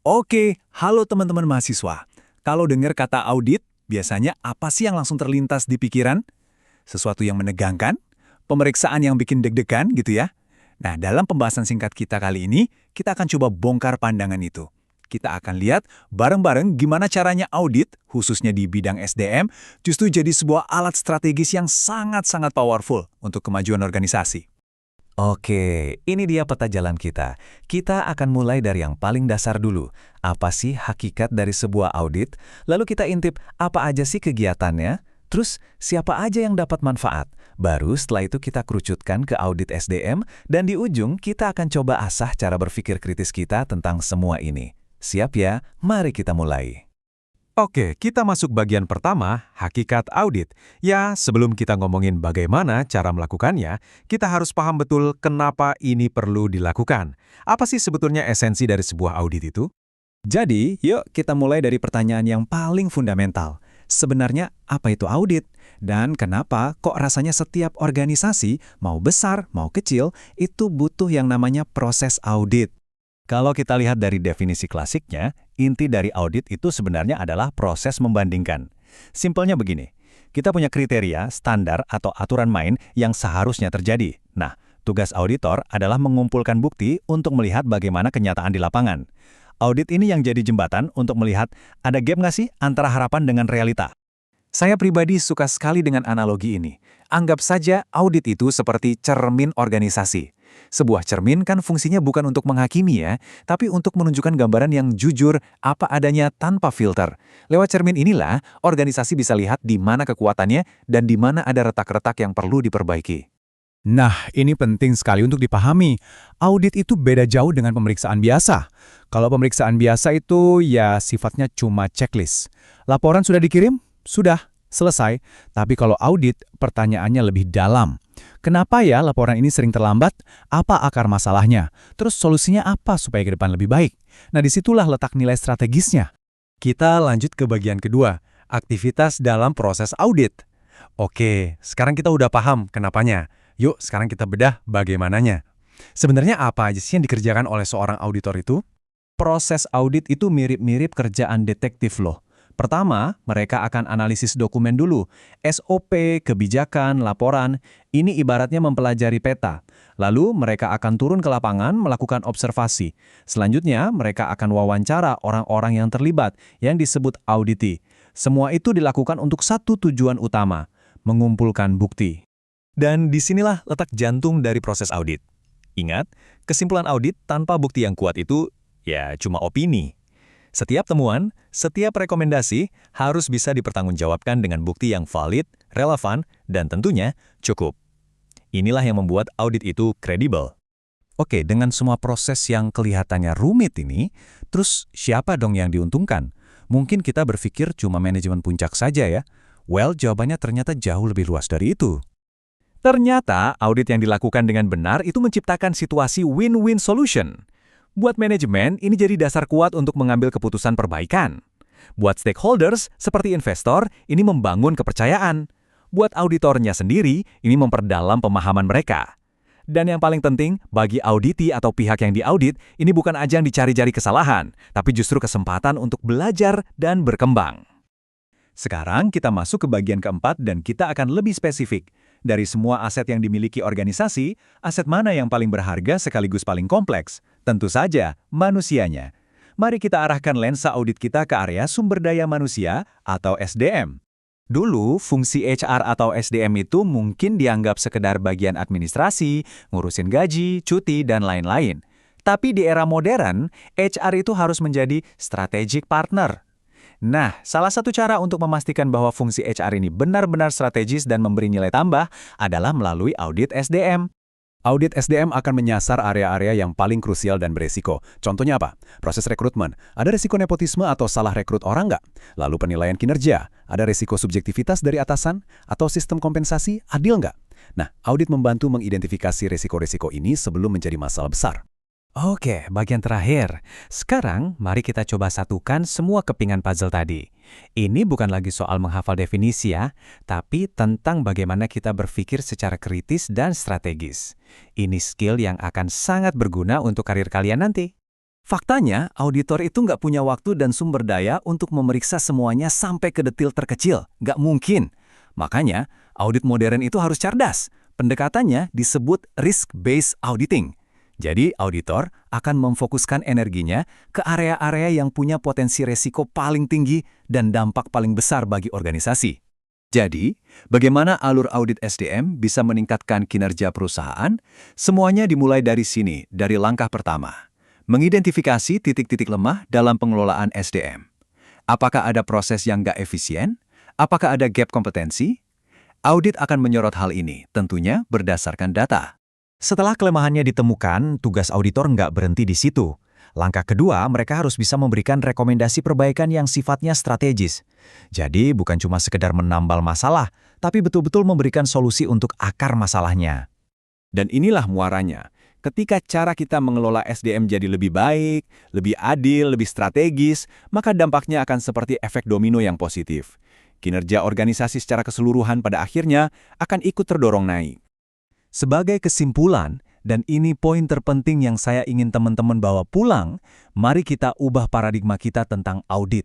Oke, halo teman-teman mahasiswa. Kalau dengar kata audit, biasanya apa sih yang langsung terlintas di pikiran? Sesuatu yang menegangkan? Pemeriksaan yang bikin deg-degan gitu ya? Nah, dalam pembahasan singkat kita kali ini, kita akan coba bongkar pandangan itu. Kita akan lihat bareng-bareng gimana caranya audit, khususnya di bidang SDM, justru jadi sebuah alat strategis yang sangat-sangat powerful untuk kemajuan organisasi. Oke, ini dia peta jalan kita. Kita akan mulai dari yang paling dasar dulu. Apa sih hakikat dari sebuah audit? Lalu kita intip apa aja sih kegiatannya? Terus siapa aja yang dapat manfaat? Baru setelah itu kita kerucutkan ke audit SDM dan di ujung kita akan coba asah cara berpikir kritis kita tentang semua ini. Siap ya? Mari kita mulai. Oke, kita masuk bagian pertama, hakikat audit. Ya, sebelum kita ngomongin bagaimana cara melakukannya, kita harus paham betul kenapa ini perlu dilakukan. Apa sih sebetulnya esensi dari sebuah audit itu? Jadi, yuk kita mulai dari pertanyaan yang paling fundamental. Sebenarnya apa itu audit? Dan kenapa kok rasanya setiap organisasi, mau besar, mau kecil, itu butuh yang namanya proses audit? Kalau kita lihat dari definisi klasiknya, inti dari audit itu sebenarnya adalah proses membandingkan. Simpelnya begini, kita punya kriteria, standar, atau aturan main yang seharusnya terjadi. Nah, tugas auditor adalah mengumpulkan bukti untuk melihat bagaimana kenyataan di lapangan. Audit ini yang jadi jembatan untuk melihat ada gap nggak sih antara harapan dengan realita. Saya pribadi suka sekali dengan analogi ini. Anggap saja audit itu seperti cermin organisasi. Sebuah cermin kan fungsinya bukan untuk menghakimi ya, tapi untuk menunjukkan gambaran yang jujur apa adanya tanpa filter. Lewat cermin inilah, organisasi bisa lihat di mana kekuatannya dan di mana ada retak-retak yang perlu diperbaiki. Nah, ini penting sekali untuk dipahami. Audit itu beda jauh dengan pemeriksaan biasa. Kalau pemeriksaan biasa itu ya sifatnya cuma checklist. Laporan sudah dikirim? Sudah, selesai. Tapi kalau audit, pertanyaannya lebih dalam. Kenapa ya laporan ini sering terlambat? Apa akar masalahnya? Terus solusinya apa supaya ke depan lebih baik? Nah, disitulah letak nilai strategisnya. Kita lanjut ke bagian kedua, aktivitas dalam proses audit. Oke, sekarang kita udah paham kenapanya. Yuk, sekarang kita bedah bagaimananya. Sebenarnya apa aja sih yang dikerjakan oleh seorang auditor itu? Proses audit itu mirip-mirip kerjaan detektif loh. Pertama, mereka akan analisis dokumen dulu. SOP, kebijakan, laporan, ini ibaratnya mempelajari peta. Lalu mereka akan turun ke lapangan melakukan observasi. Selanjutnya, mereka akan wawancara orang-orang yang terlibat, yang disebut auditi. Semua itu dilakukan untuk satu tujuan utama, mengumpulkan bukti. Dan disinilah letak jantung dari proses audit. Ingat, kesimpulan audit tanpa bukti yang kuat itu ya cuma opini. Setiap temuan, setiap rekomendasi harus bisa dipertanggungjawabkan dengan bukti yang valid, relevan, dan tentunya cukup. Inilah yang membuat audit itu kredibel. Oke, dengan semua proses yang kelihatannya rumit ini, terus siapa dong yang diuntungkan? Mungkin kita berpikir cuma manajemen puncak saja ya. Well, jawabannya ternyata jauh lebih luas dari itu. Ternyata audit yang dilakukan dengan benar itu menciptakan situasi win-win solution. Buat manajemen, ini jadi dasar kuat untuk mengambil keputusan perbaikan. Buat stakeholders, seperti investor, ini membangun kepercayaan. Buat auditornya sendiri, ini memperdalam pemahaman mereka. Dan yang paling penting, bagi auditi atau pihak yang diaudit, ini bukan ajang dicari-cari kesalahan, tapi justru kesempatan untuk belajar dan berkembang. Sekarang kita masuk ke bagian keempat dan kita akan lebih spesifik. Dari semua aset yang dimiliki organisasi, aset mana yang paling berharga sekaligus paling kompleks? Tentu saja, manusianya. Mari kita arahkan lensa audit kita ke area sumber daya manusia atau SDM. Dulu, fungsi HR atau SDM itu mungkin dianggap sekedar bagian administrasi, ngurusin gaji, cuti, dan lain-lain. Tapi di era modern, HR itu harus menjadi strategic partner. Nah, salah satu cara untuk memastikan bahwa fungsi HR ini benar-benar strategis dan memberi nilai tambah adalah melalui audit SDM. Audit SDM akan menyasar area-area yang paling krusial dan beresiko. Contohnya apa? Proses rekrutmen. Ada risiko nepotisme atau salah rekrut orang nggak? Lalu penilaian kinerja. Ada risiko subjektivitas dari atasan? Atau sistem kompensasi adil nggak? Nah, audit membantu mengidentifikasi risiko-risiko ini sebelum menjadi masalah besar. Oke, bagian terakhir. Sekarang, mari kita coba satukan semua kepingan puzzle tadi. Ini bukan lagi soal menghafal definisi ya, tapi tentang bagaimana kita berpikir secara kritis dan strategis. Ini skill yang akan sangat berguna untuk karir kalian nanti. Faktanya, auditor itu nggak punya waktu dan sumber daya untuk memeriksa semuanya sampai ke detil terkecil. Nggak mungkin. Makanya, audit modern itu harus cerdas. Pendekatannya disebut risk-based auditing. Jadi, auditor akan memfokuskan energinya ke area-area yang punya potensi resiko paling tinggi dan dampak paling besar bagi organisasi. Jadi, bagaimana alur audit SDM bisa meningkatkan kinerja perusahaan? Semuanya dimulai dari sini, dari langkah pertama. Mengidentifikasi titik-titik lemah dalam pengelolaan SDM. Apakah ada proses yang nggak efisien? Apakah ada gap kompetensi? Audit akan menyorot hal ini, tentunya berdasarkan data. Setelah kelemahannya ditemukan, tugas auditor nggak berhenti di situ. Langkah kedua, mereka harus bisa memberikan rekomendasi perbaikan yang sifatnya strategis. Jadi, bukan cuma sekedar menambal masalah, tapi betul-betul memberikan solusi untuk akar masalahnya. Dan inilah muaranya. Ketika cara kita mengelola SDM jadi lebih baik, lebih adil, lebih strategis, maka dampaknya akan seperti efek domino yang positif. Kinerja organisasi secara keseluruhan pada akhirnya akan ikut terdorong naik. Sebagai kesimpulan, dan ini poin terpenting yang saya ingin teman-teman bawa pulang, mari kita ubah paradigma kita tentang audit.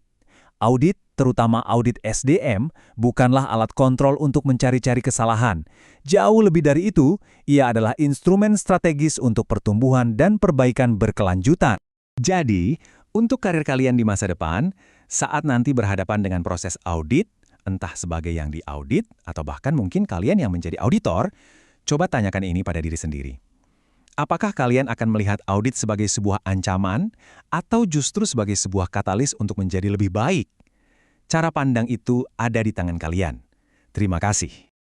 Audit, terutama audit SDM, bukanlah alat kontrol untuk mencari-cari kesalahan. Jauh lebih dari itu, ia adalah instrumen strategis untuk pertumbuhan dan perbaikan berkelanjutan. Jadi, untuk karir kalian di masa depan, saat nanti berhadapan dengan proses audit, entah sebagai yang diaudit atau bahkan mungkin kalian yang menjadi auditor, coba tanyakan ini pada diri sendiri. Apakah kalian akan melihat audit sebagai sebuah ancaman atau justru sebagai sebuah katalis untuk menjadi lebih baik? Cara pandang itu ada di tangan kalian. Terima kasih.